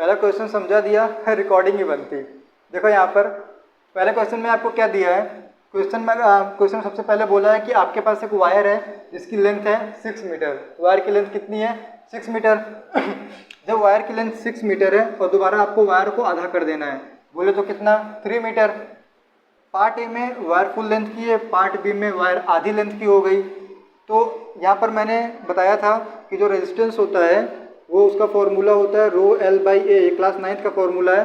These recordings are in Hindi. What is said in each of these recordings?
पहला क्वेश्चन समझा दिया, रिकॉर्डिंग ही बनती। देखो यहाँ पर पहले क्वेश्चन में आपको क्या दिया है। क्वेश्चन सबसे पहले बोला है कि आपके पास एक वायर है जिसकी लेंथ है 6 मीटर। वायर की लेंथ कितनी है? 6 मीटर। जब वायर की लेंथ 6 मीटर है और दोबारा आपको वायर को आधा कर देना है, बोले तो कितना? 3 मीटर। पार्ट ए में वायर फुल लेंथ की है, पार्ट बी में वायर आधी लेंथ की हो गई। तो यहाँ पर मैंने बताया था कि जो रेजिस्टेंस होता है वो उसका फॉर्मूला होता है rho L by A. Class 9th का फॉर्मूला है,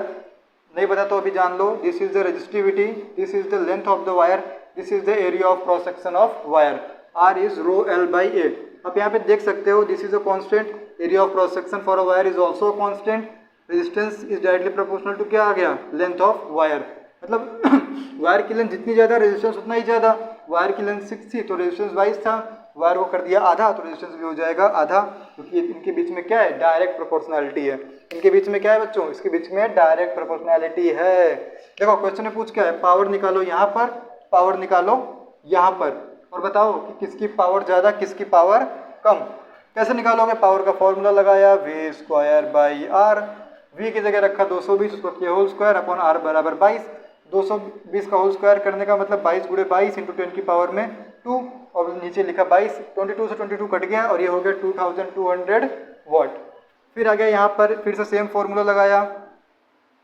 नहीं पता तो अभी जान लो। This is the resistivity, this is the length of the wire, this is the area of cross section of wire. R is rho L by A. आप यहाँ पे देख सकते हो this is a constant, area of cross section for a wire is also constant, resistance is directly proportional to क्या आ गया? Length of wire. मतलब वायर की लेंथ जितनी ज़्यादा रेजिस्टेंस उतना ही ज़्यादा। वायर की लेंथ 6 थी तो रेजिस्टेंस 22 था, वायर को कर दिया आधा तो रेजिस्टेंस भी हो जाएगा आधा, क्योंकि इनके बीच में क्या है? डायरेक्ट प्रोपोर्शनैलिटी है। इनके बीच में क्या है बच्चों? इसके बीच में डायरेक्ट प्रोपोर्शनैलिटी है। देखो क्वेश्चन में पूछ क्या है? पावर निकालो यहाँ पर, पावर निकालो यहाँ पर, और बताओ कि किसकी पावर ज़्यादा किसकी पावर कम। कैसे निकालोगे? पावर का फॉर्मूला लगाया, V square by R. V की जगह रखा 220, उसको किया होल स्क्वायर अपॉन आर बराबर 22। 220 का होल स्क्वायर करने का मतलब 22 गुणे 22 इंटू 10 की पावर में 2, और नीचे लिखा 22। 22 से 22 कट गया और ये हो गया 2200 वाट। फिर आ गया यहाँ पर, फिर से सेम फॉर्मूला लगाया,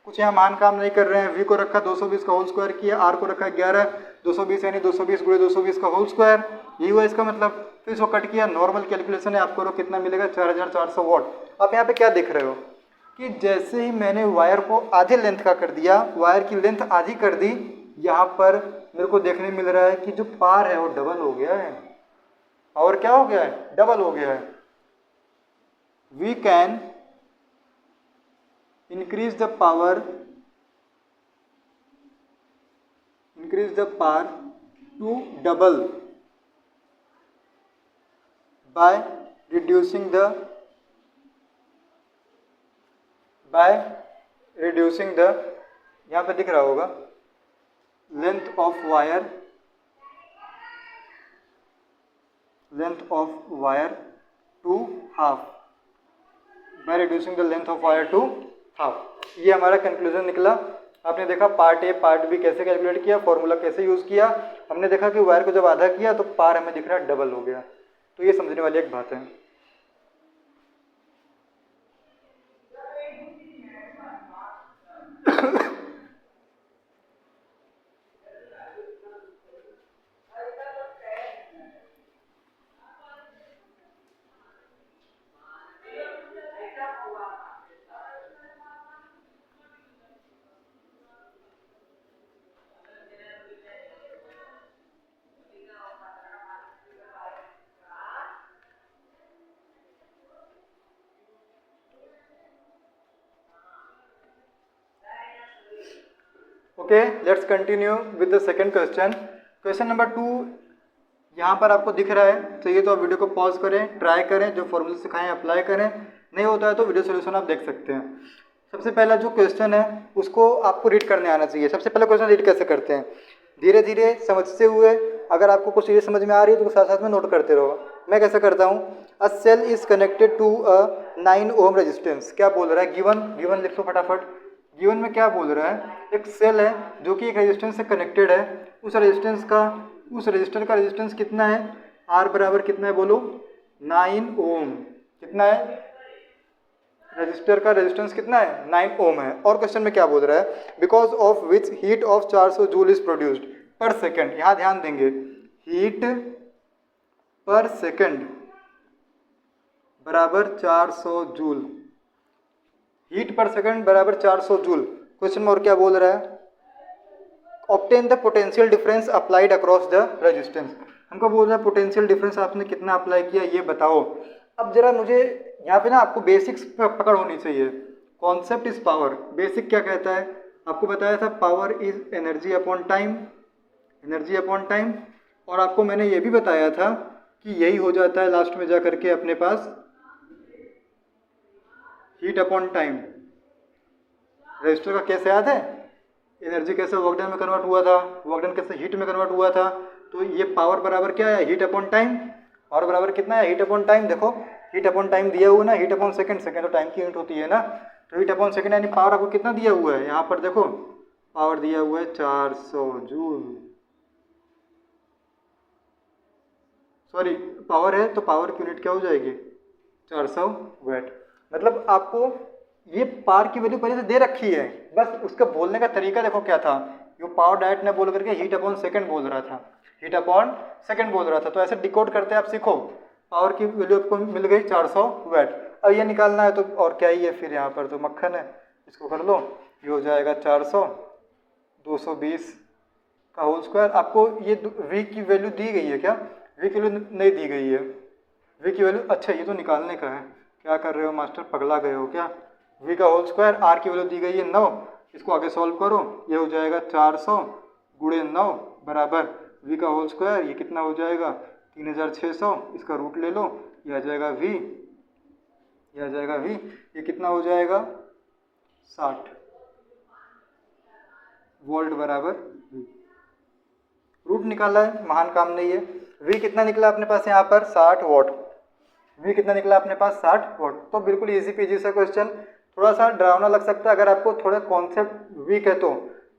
कुछ यहाँ मान काम नहीं कर रहे हैं। वी को रखा 220 का होल स्क्वायर किया, आर को रखा 11, 220 यानी 220 गुणे 220 का होल स्क्वायर, यही हुआ इसका मतलब। फिर इसको कट किया, नॉर्मल कैलकुलेशन है, आपको कितना मिलेगा? 4400 वाट। आप यहाँ पे क्या देख रहे हो कि जैसे ही मैंने वायर को आधे लेंथ का कर दिया, वायर की लेंथ आधी कर दी, यहाँ पर मेरे को देखने मिल रहा है कि जो पार है वो डबल हो गया है। पावर क्या हो गया है? डबल हो गया है। We can increase the power to double by reducing the यहाँ पे दिख रहा होगा length of wire to half, by reducing the length of wire to half. ये हमारा कंक्लूजन निकला। आपने देखा पार्ट ए पार्ट बी कैसे कैलकुलेट किया, फॉर्मूला कैसे यूज़ किया। हमने देखा कि वायर को जब आधा किया तो पार हमें दिख रहा है डबल हो गया। तो ये समझने वाली एक बात है। Okay, let's continue with the second question. Question number 2 यहाँ पर आपको दिख रहा है, चाहिए तो आप वीडियो को पॉज करें, ट्राई करें, जो फॉर्मूले सिखाएं अप्लाई करें। नहीं होता है तो वीडियो सोल्यूशन आप देख सकते हैं। सबसे पहला जो क्वेश्चन है उसको आपको रीड करने आना चाहिए। सबसे पहला क्वेश्चन रीड कैसे करते हैं? धीरे धीरे समझते हुए, अगर आपको कुछ चीज़ें समझ में आ रही है तो साथ साथ में नोट करते रहो। मैं कैसे करता हूँ? A cell is connected to a 9 ohm resistance. क्या बोल रहा है? गिवन लिख लो फटाफट। गिवन में क्या बोल रहा है? एक सेल है जो कि एक रेजिस्टेंस से कनेक्टेड है। उस रजिस्टर का रेजिस्टेंस कितना है? आर बराबर कितना है बोलो? 9 ओम। कितना है? रजिस्टर का रेजिस्टेंस कितना है? 9 ओम है। और क्वेश्चन में क्या बोल रहा है? Because of which heat of 400 joule is produced पर सेकेंड। यहाँ ध्यान देंगे, हीट पर सेकेंड बराबर 400 जूल। हीट पर सेकेंड बराबर 400 जूल। क्वेश्चन में और क्या बोल रहा है? Obtain the potential difference applied across the resistance. हमको बोल रहा है पोटेंशियल डिफरेंस आपने कितना अप्लाई किया ये बताओ। अब जरा मुझे यहाँ पे ना आपको बेसिक्स पकड़ होनी चाहिए। Concept is power. बेसिक क्या कहता है? आपको बताया था power is energy upon time, और आपको मैंने ये भी बताया था कि यही हो जाता है लास्ट में जा करके अपने पास हीट अपॉन टाइम। रजिस्टर का केस याद है? एनर्जी कैसे वर्क डन में कन्वर्ट हुआ था, वर्क डन कैसे हीट में कन्वर्ट हुआ था। तो ये पावर बराबर क्या है? Heat upon time. पावर बराबर कितना है? Heat upon time. देखो हीट अपॉन टाइम दिया हुआ ना, हीट अपॉन सेकंड। सेकंड तो टाइम की यूनिट होती है ना। तो हीट अपॉन सेकेंड यानी पावर आपको कितना दिया हुआ है, यहाँ पर देखो पावर दिया हुआ है 400 जूल, सॉरी पावर है तो पावर की यूनिट क्या हो जाएगी 400 वाट। मतलब आपको ये पावर की वैल्यू पहले से दे रखी है, बस उसका बोलने का तरीका देखो क्या था, ये पावर डायरेक्ट ने बोल करके हीट अपॉन सेकंड बोल रहा था, हीट अपॉन सेकंड बोल रहा था। तो ऐसे डिकोड करते आप सीखो, पावर की वैल्यू आपको मिल गई 400 वाट। अब ये निकालना है तो और क्या ही है, फिर यहाँ पर तो मक्खन है, इसको कर लो, ये हो जाएगा 400 220 का होल स्क्वायर। आपको ये v की वैल्यू दी गई है क्या, v की वैल्यू नहीं दी गई है, v की वैल्यू, अच्छा ये तो निकालने का है, क्या कर रहे हो मास्टर, पगला गए हो क्या। v का होल स्क्वायर, r की वैल्यू दी गई है 9, इसको आगे सॉल्व करो, ये हो जाएगा 400 गुणे 9 बराबर v का होल स्क्वायर, ये कितना हो जाएगा 3600, इसका रूट ले लो, ये आ जाएगा v, ये आ जाएगा v, ये कितना हो जाएगा 60 वोल्ट बराबर v। रूट निकाला है, महान काम नहीं है। v कितना निकला अपने पास यहाँ पर 60 वॉट, v कितना निकला अपने पास 60 वॉट। तो बिल्कुल इजी पीजी सा क्वेश्चन, थोड़ा सा डरावना लग सकता है अगर आपको थोड़ा कॉन्सेप्ट वीक है, तो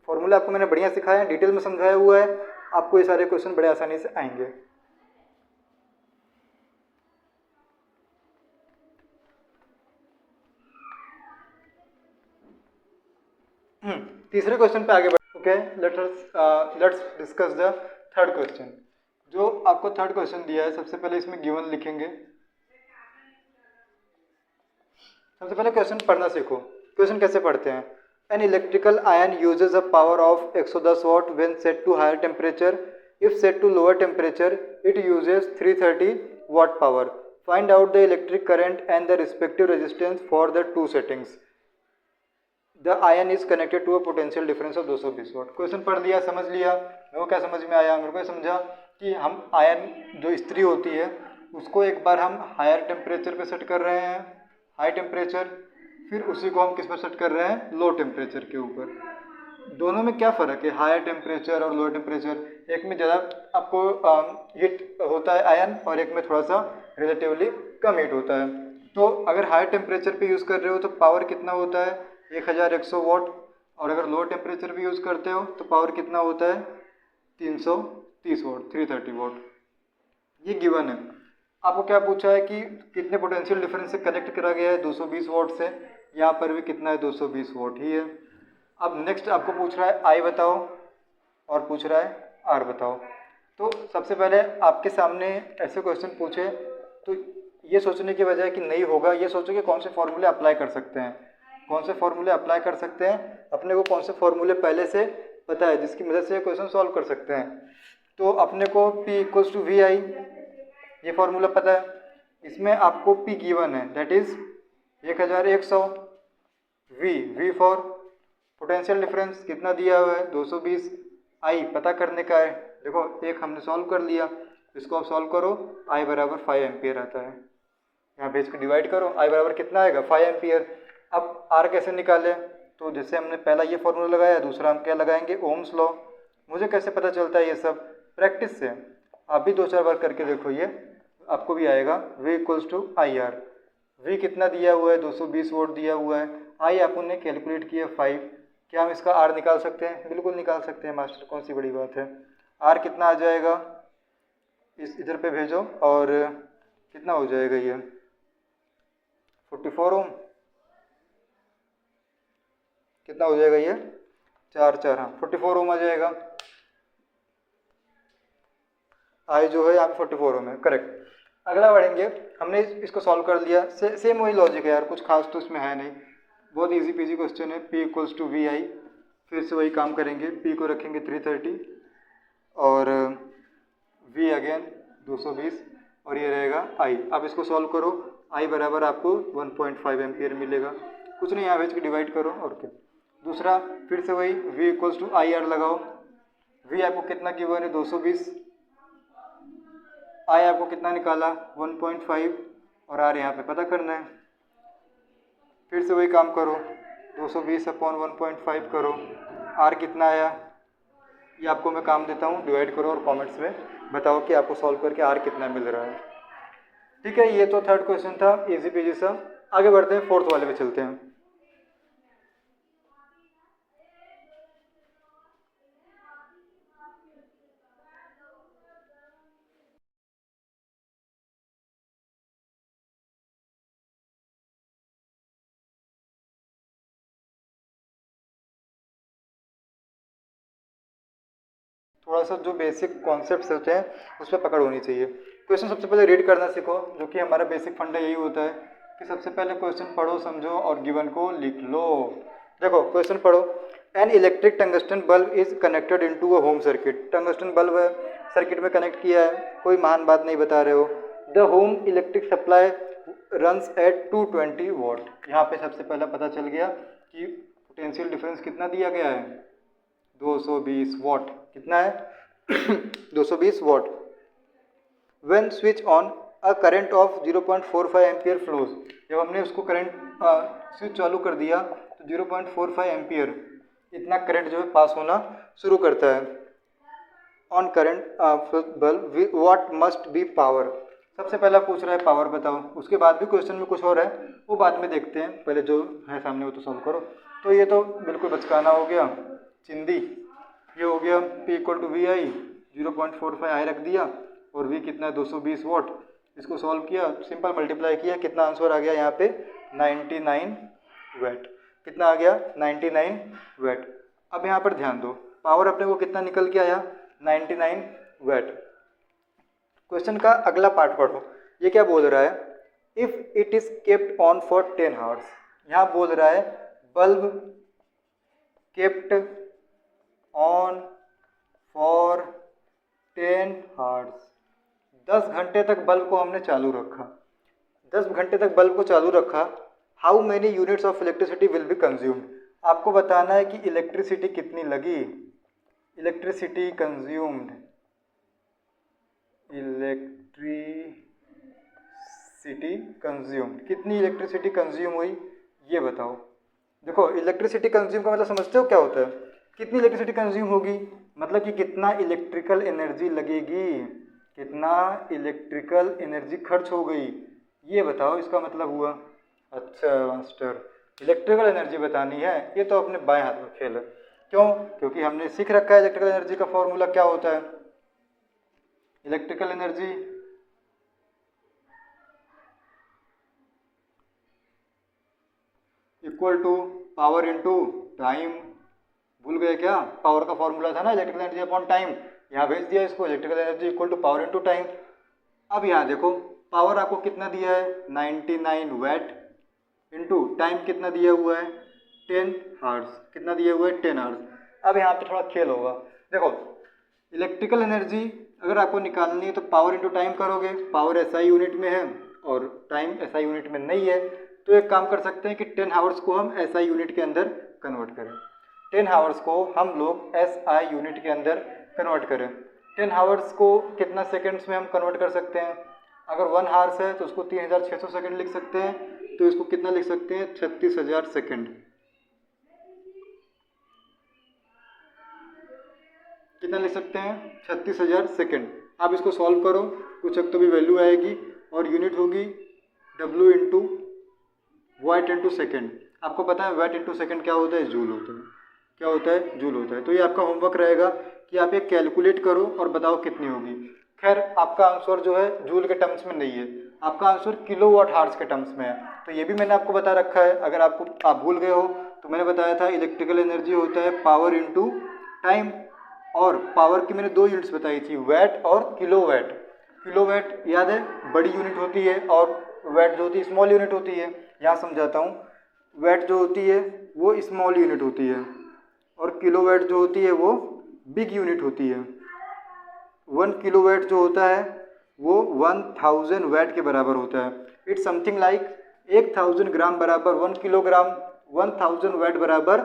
फॉर्मूला आपको मैंने बढ़िया सिखाया है, डिटेल में समझाया हुआ है, आपको ये सारे क्वेश्चन बड़े आसानी से आएंगे। तीसरे क्वेश्चन पे आगे बढ़, okay let's discuss the third question. जो आपको थर्ड क्वेश्चन दिया है, सबसे पहले इसमें गिवन लिखेंगे, सबसे पहले क्वेश्चन पढ़ना सीखो। क्वेश्चन कैसे पढ़ते हैं, an electrical iron uses a power of 110 watt when set to higher temperature, if set to lower temperature it uses 330 watt power, find out the electric current and the respective resistance for the two settings, the iron is connected to a potential difference of 220 watt. Question पढ़ लिया, समझ लिया, मेरे को क्या समझ में आया, मेरे को समझा कि हम आयन जो इस्त्री होती है उसको एक बार हम हायर टेम्परेचर पे सेट कर रहे हैं, हाई टेम्परेचर, फिर उसी को हम किस पर सेट कर रहे हैं, लो टेम्परेचर के ऊपर। दोनों में क्या फ़र्क है, हायर टेम्परेचर और लो टेम्परेचर, एक में ज़्यादा आपको हीट होता है आयन और एक में थोड़ा सा रिलेटिवली कम हीट होता है। तो अगर हायर टेम्परेचर पे यूज़ कर रहे हो तो पावर कितना होता है 1100 वॉट, और अगर लो टेम्परेचर भी यूज़ करते हो तो पावर कितना होता है 330 वॉट, 330 वॉट। ये गिवन है। आपको क्या पूछा है कि कितने पोटेंशियल डिफरेंस से कनेक्ट करा गया है 220 वॉट से, यहाँ पर भी कितना है 220 वॉट ही है। अब नेक्स्ट आपको पूछ रहा है आई बताओ और पूछ रहा है आर बताओ। तो सबसे पहले आपके सामने ऐसे क्वेश्चन पूछे तो ये सोचने की बजाय कि नहीं होगा, ये सोचो कि कौन से फॉर्मूले अप्लाई कर सकते हैं, कौन से फॉर्मूले अप्लाई कर सकते हैं, अपने को कौन से फॉर्मूले पहले से पता है जिसकी मदद से क्वेश्चन सॉल्व कर सकते हैं। तो अपने को P इक्वल्स टू वी आई, ये फॉर्मूला पता है, इसमें आपको P गिवन है, that is 1100, V for potential difference कितना दिया हुआ है 220, I पता करने का है। देखो एक हमने सॉल्व कर लिया, इसको आप सॉल्व करो, I बराबर 5 एम्पियर आता है, यहाँ भेज के डिवाइड करो, I बराबर कितना आएगा 5 एम्पियर। अब R कैसे निकालें, तो जैसे हमने पहला ये फॉर्मूला लगाया, दूसरा हम क्या लगाएंगे ओम्स लॉ। मुझे कैसे पता चलता है ये सब, प्रैक्टिस से, आप भी 2-4 बार करके देखो, ये आपको भी आएगा। V equals to I R, V कितना दिया हुआ है 220 वोल्ट दिया हुआ है, I अपन ने कैलकुलेट किया 5, क्या हम इसका R निकाल सकते हैं, बिल्कुल निकाल सकते हैं मास्टर, कौन सी बड़ी बात है। R कितना आ जाएगा, इस इधर पे भेजो, और कितना हो जाएगा ये 44 ओम, कितना हो जाएगा ये 4 हाँ 44 ओम आ जाएगा। आई जो है यहाँ पे 44 ओम है, करेक्ट। अगला बढ़ेंगे, हमने इसको सॉल्व कर लिया, सेम वही लॉजिक है यार, कुछ खास तो इसमें है नहीं, बहुत इजी पीजी क्वेश्चन है। P इक्वल्स टू वी आई, फिर से वही काम करेंगे, P को रखेंगे 330 और V अगेन 220 और ये रहेगा I। अब इसको सॉल्व करो, I बराबर आपको 1.5 एम्पियर मिलेगा, कुछ नहीं यहाँ भेज के डिवाइड करो और क्या। दूसरा फिर से वही V equals to I R लगाओ, V आपको कितना गिवन है 220, I आपको कितना निकाला 1.5 और R यहाँ पे पता करना है। फिर से वही काम करो, 220 अपॉन 1.5 करो, R कितना आया, ये आपको मैं काम देता हूँ, डिवाइड करो और कमेंट्स में बताओ कि आपको सॉल्व करके R कितना मिल रहा है। ठीक है, ये तो थर्ड क्वेश्चन था, इजी पीजी सा। आगे बढ़ते हैं, फोर्थ वाले पे चलते हैं। थोड़ा सा जो बेसिक कॉन्सेप्ट्स होते हैं उस पर पकड़ होनी चाहिए। क्वेश्चन सबसे पहले रीड करना सीखो, जो कि हमारा बेसिक फंडा यही होता है कि सबसे पहले क्वेश्चन पढ़ो, समझो और गिवन को लिख लो। देखो क्वेश्चन पढ़ो। An electric tungsten bulb is connected into a home circuit. Tungsten bulb है, सर्किट में कनेक्ट किया है, कोई महान बात नहीं बता रहे हो। The home electric supply runs at 220 what. यहाँ पे सबसे पहला पता चल गया कि पोटेंशियल डिफरेंस कितना दिया गया है, 220 वॉट। कितना है 220 what. When switch on a current of 0.45 ampere flows. जब हमने उसको करंट स्विच चालू कर दिया तो 0.45 एम्पियर इतना करंट जो है पास होना शुरू करता है on current bulb. What must be power. सबसे पहला पूछ रहा है पावर बताओ, उसके बाद भी क्वेश्चन में कुछ और है वो बाद में देखते हैं, पहले जो है सामने वो तो सॉल्व करो। तो ये तो बिल्कुल बचकाना हो गया, चिंदी। ये हो गया P इक्वल टू वी आई, 0.45 आई रख दिया और V कितना है 220 वॉट। इसको सॉल्व किया, सिंपल मल्टीप्लाई किया, कितना आंसर आ गया यहाँ पे 99 वैट। कितना आ गया 99 वैट। अब यहाँ पर ध्यान दो, पावर अपने को कितना निकल के आया 99 वैट। क्वेश्चन का अगला पार्ट पढ़ो, ये क्या बोल रहा है, if it is kept on for 10 hours. यहाँ बोल रहा है bulb kept on for 10 hours. 10 घंटे तक बल्ब को हमने चालू रखा, 10 घंटे तक बल्ब को चालू रखा। How many units of electricity will be consumed. आपको बताना है कि इलेक्ट्रिसिटी कितनी लगी, इलेक्ट्रिसिटी कंज्यूम्ड, इलेक्ट्रिसिटी कंज्यूम्ड, कितनी इलेक्ट्रिसिटी कंज्यूम हुई ये बताओ। देखो इलेक्ट्रिसिटी कंज्यूम का मतलब समझते हो क्या होता है, कितनी इलेक्ट्रिसिटी कंज्यूम होगी मतलब कि कितना इलेक्ट्रिकल एनर्जी लगेगी, कितना इलेक्ट्रिकल एनर्जी खर्च हो गई ये बताओ, इसका मतलब हुआ। अच्छा मास्टर, इलेक्ट्रिकल एनर्जी बतानी है, ये तो अपने बाएं हाथ में खेल है। क्यों? क्योंकि हमने सीख रखा है इलेक्ट्रिकल एनर्जी का फॉर्मूला क्या होता है। Electrical energy equal to power into time. भूल गए क्या? पावर का फॉर्मूला था ना इलेक्ट्रिकल एनर्जी अपॉन टाइम, यहाँ भेज दिया इसको, electrical energy equal to power into time. अब यहाँ देखो पावर आपको कितना दिया है 99 वैट, इनटू टाइम कितना दिया हुआ है 10 आवर्स। कितना दिया हुआ है 10 आवर्स। अब यहाँ पे थोड़ा खेल होगा। देखो इलेक्ट्रिकल एनर्जी अगर आपको निकालनी है तो पावर इंटू टाइम करोगे, पावर एसआई यूनिट में है और टाइम एसआई यूनिट में नहीं है, तो एक काम कर सकते हैं कि 10 आवर्स को हम एसआई यूनिट के अंदर कन्वर्ट करें। 10 आवर्स को हम लोग एसआई यूनिट के अंदर कन्वर्ट करें। 10 आवर्स को कितना सेकंड्स में हम कन्वर्ट कर सकते हैं? अगर 1 आवर्स है तो उसको 3600 सेकंड लिख सकते हैं, तो इसको कितना लिख सकते हैं 36,000 सेकंड। कितना लिख सकते हैं 36,000 सेकंड। आप इसको सॉल्व करो, कुछ एक तो भी वैल्यू आएगी और यूनिट होगी W इंटू वाट इंटू सेकेंड। आपको पता है वाट इंटू सेकेंड क्या होता है? जूल होता है। क्या होता है? जूल होता है। तो ये आपका होमवर्क रहेगा कि आप ये कैलकुलेट करो और बताओ कितनी होगी। खैर आपका आंसर जो है जूल के टर्म्स में नहीं है, आपका आंसर किलोवाट आवर्स के टर्म्स में है। तो ये भी मैंने आपको बता रखा है, अगर आप भूल गए हो तो मैंने बताया था इलेक्ट्रिकल एनर्जी होता है पावर इंटू टाइम, और पावर की मैंने 2 यूनिट्स बताई थी, वैट और किलोवाट। किलोवाट याद है बड़ी यूनिट होती है और वैट जो होती है स्मॉल यूनिट होती है। यहाँ समझाता हूँ, वैट जो होती है वो स्मॉल यूनिट होती है और किलोवाट जो होती है वो बिग यूनिट होती है। 1 किलोवाट जो होता है वो 1000 वैट के बराबर होता है। इट्स समथिंग लाइक 1000 ग्राम बराबर 1 किलोग्राम, 1000 वैट बराबर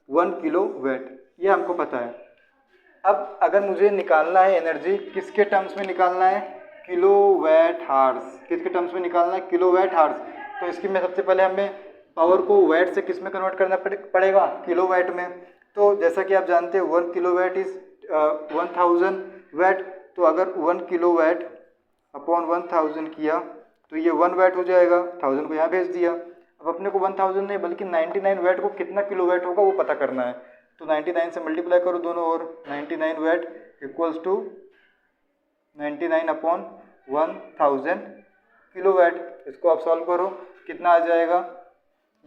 1 किलो वैट, ये हमको पता है। अब अगर मुझे निकालना है एनर्जी, किसके टर्म्स में निकालना है? Kilowatt hours. किसके टर्म्स में निकालना है? Kilowatt hours. तो इसकी में सबसे पहले हमें पावर को वैट से किस में कन्वर्ट करना पड़ेगा? किलोवाट में। तो जैसा कि आप जानते हैं 1 किलोवाट इज 1000 वैट, तो अगर 1 किलोवाट अपॉन 1000 किया तो ये 1 वैट हो जाएगा, 1000 को यहाँ भेज दिया। अब अपने को 1000 नहीं बल्कि 99 वैट को कितना किलोवाट होगा वो पता करना है, तो 99 से मल्टीप्लाई करो दोनों ओर, 99 watt equals to 99 upon 1000 kilowatt. इसको आप सॉल्व करो, कितना आ जाएगा?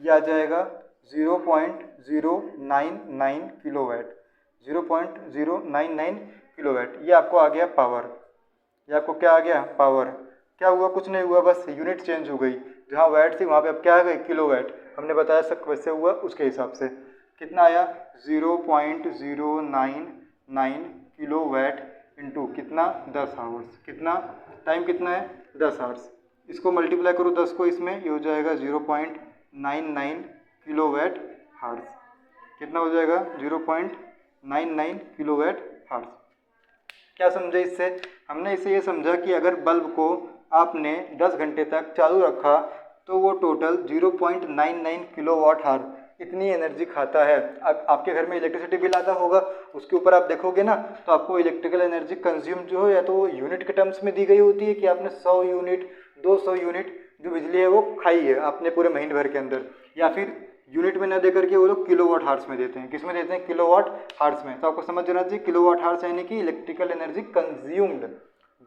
ये आ जाएगा 0.099 किलोवाट, 0.099 किलोवाट। ये आपको आ गया पावर, ये आपको क्या आ गया पावर। क्या हुआ, कुछ नहीं हुआ, बस यूनिट चेंज हो गई, जहाँ वाट थी वहाँ पे अब क्या आ गई किलोवाट। हमने बताया सब वैसे हुआ, उसके हिसाब से कितना आया 0.099 किलोवाट इंटू कितना 10 आवर्स, कितना टाइम कितना है 10 आवर्स। इसको मल्टीप्लाई करो 10 को इसमें, ये हो जाएगा 0.99 किलोवाट हार्स। कितना हो जाएगा 0.99 किलोवाट हार्स। क्या समझे इससे, हमने इससे ये समझा कि अगर बल्ब को आपने 10 घंटे तक चालू रखा तो वो टोटल 0.99 किलोवाट हार इतनी एनर्जी खाता है। अब आपके घर में इलेक्ट्रिसिटी बिल आता होगा, उसके ऊपर आप देखोगे ना, तो आपको इलेक्ट्रिकल एनर्जी कंज्यूम जो है या तो वो यूनिट के टर्म्स में दी गई होती है कि आपने 100 यूनिट 200 यूनिट जो बिजली है वो खाई है आपने पूरे महीने भर के अंदर, या फिर यूनिट में न दे करके वो लोग किलोवाट हार्स में देते हैं। किस में देते हैं, किलोवाट हार्स में। तो आपको समझ जाना चाहिए किलोवाट हार्स यानी कि इलेक्ट्रिकल एनर्जी कंज्यूम्ड,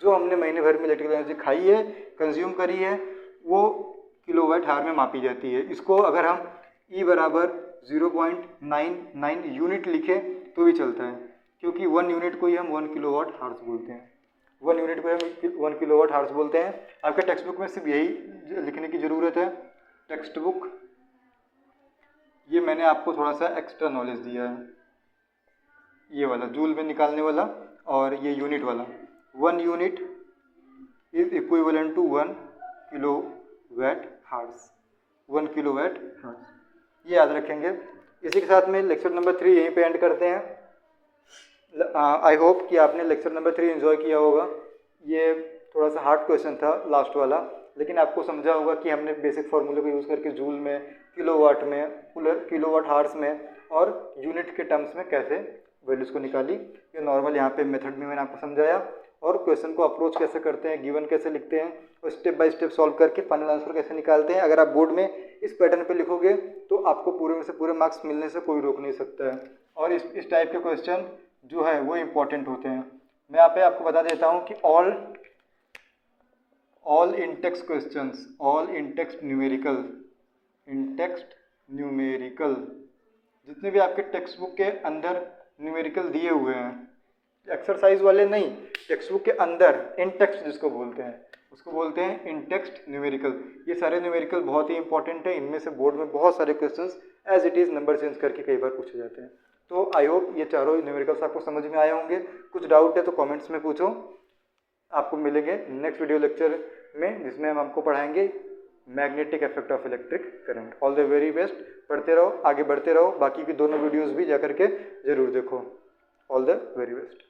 जो हमने महीने भर में इलेक्ट्रिकल एनर्जी खाई है कंज्यूम करी है वो किलोवाट हार में मापी जाती है। इसको अगर हम E बराबर 0.99 यूनिट लिखे तो भी चलता है, क्योंकि 1 यूनिट को ही हम 1 किलोवाट हार्स बोलते हैं, 1 यूनिट को हम 1 किलोवाट हार्स बोलते हैं। आपके टेक्स्ट बुक में सिर्फ यही लिखने की ज़रूरत है, टेक्स्ट बुक। ये मैंने आपको थोड़ा सा एक्स्ट्रा नॉलेज दिया है, ये वाला जूल में निकालने वाला और ये यूनिट वाला। 1 unit is equivalent to 1 kilowatt hours, 1 kilowatt hours, ये याद रखेंगे। इसी के साथ में लेक्चर नंबर 3 यहीं पे एंड करते हैं। आई होप कि आपने लेक्चर नंबर 3 एंजॉय किया होगा। ये थोड़ा सा हार्ड क्वेश्चन था लास्ट वाला, लेकिन आपको समझा होगा कि हमने बेसिक फार्मूले को यूज़ करके जूल में, किलोवाट में, किलोवाट हार्स में और यूनिट के टर्म्स में कैसे वैल्यूज़ को निकाली। ये नॉर्मल यहाँ पे मेथड में मैंने आपको समझाया, और क्वेश्चन को अप्रोच कैसे करते हैं, गिवन कैसे लिखते हैं और स्टेप बाय स्टेप सॉल्व करके फाइनल आंसर कैसे निकालते हैं। अगर आप बोर्ड में इस पैटर्न पे लिखोगे तो आपको पूरे में से पूरे मार्क्स मिलने से कोई रोक नहीं सकता है। और इस टाइप के क्वेश्चन जो है वो इम्पॉर्टेंट होते हैं। मैं यहाँ पे आपको बता देता हूँ कि all in text questions, all in text numerical, in text numerical जितने भी आपके टेक्स्ट बुक के अंदर न्यूमेरिकल दिए हुए हैं, एक्सरसाइज वाले नहीं, टेक्स्ट बुक के अंदर इन टेक्स्ट जिसको बोलते हैं उसको बोलते हैं इन टेक्स्ट न्यूमेरिकल। ये सारे न्यूमेरिकल बहुत ही इंपॉर्टेंट है, इनमें से बोर्ड में बहुत सारे questions as it is number change करके कई बार पूछे जाते हैं। तो आई होप ये चारों न्यूमेरिकल्स आपको समझ में आए होंगे। कुछ डाउट है तो कमेंट्स में पूछो। आपको मिलेंगे नेक्स्ट वीडियो लेक्चर में, जिसमें हम आपको पढ़ाएंगे magnetic effect of electric current. All the very best, पढ़ते रहो, आगे बढ़ते रहो। बाकी की दोनों वीडियोज़ भी जा करके ज़रूर देखो। All the very best.